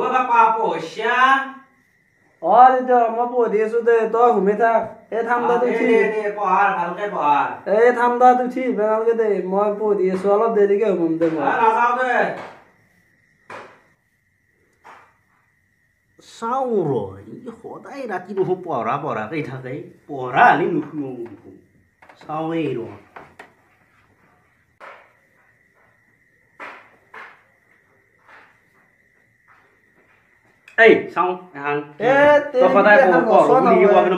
বাপা পইচা দিদি মই পঢ়ি আছো দে তই ঘুমি থাক এই ঠাণ্ডাত উঠি পঢ়াৰ ভালকে পঢ়াৰ এই ঠাণ্ডাত উঠি ভালকে দে মই পঢ়ি আছো অলপ দেৰিকে ঘুম দে মই নাযাওঁ দে চাওঁ ৰ সদায় ৰাতি দেখোন পঢ়াকেই থাকে পঢ়া আনি নুশুনো দেখোন চাওঁৱেই ৰ এই চাওঁ এখন তই সদায়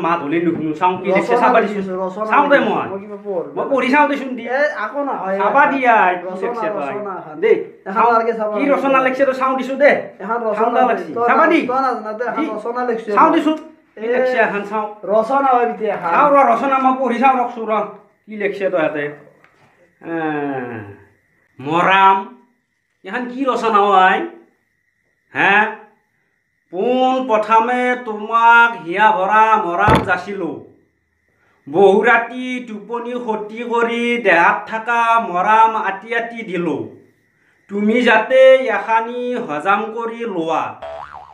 মাত হ'লে নুশুনো চাওঁ কি লিখছে চাবা দিছোঁ চাওঁ দে মই পঢ়ি চাওঁ দেচোন দিয়ে আকৌ নহয় চাবা দিয়া কি লিখছে তই দেই কি ৰচনা লিখছে তই চাওঁ দিছোঁ দে চাবা দি চাওঁ দিছোঁ কি লিখছে এখন চাওঁ ৰচনা হয় এতিয়া চাওঁ ৰ ৰচনা মই পঢ়ি চাওঁ ৰখছোঁ ৰ কি লিখছে তই ইয়াতে মৰাম এখন কি ৰচনা হয় হে পোন প্ৰথমে তোমাক হিয়া ভৰা মৰাম যাচিলোঁ বহু ৰাতি টোপনি ক্ষতি কৰি দেহাত থকা মৰাম আতি আতি দিলোঁ তুমি যাতে এখানি হজাম কৰি লোৱা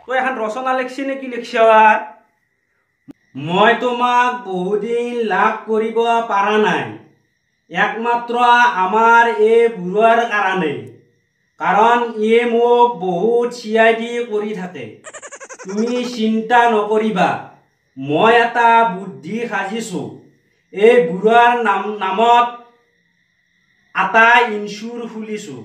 তই এখন ৰচনা লিখছি নে কি লিখছ মই তোমাক বহুদিন লাভ কৰিব পৰা নাই একমাত্ৰ আমাৰ এই বুঢ়াৰ কাৰণে কাৰণ ইয়ে মোক বহুত চিয়াই দি কৰি থাকে তুমি চিন্তা নকৰিবা মই এটা বুদ্ধি সাজিছোঁ এই বুঢ়াৰ নামত এটা ইনচুৰ খুলিছোঁ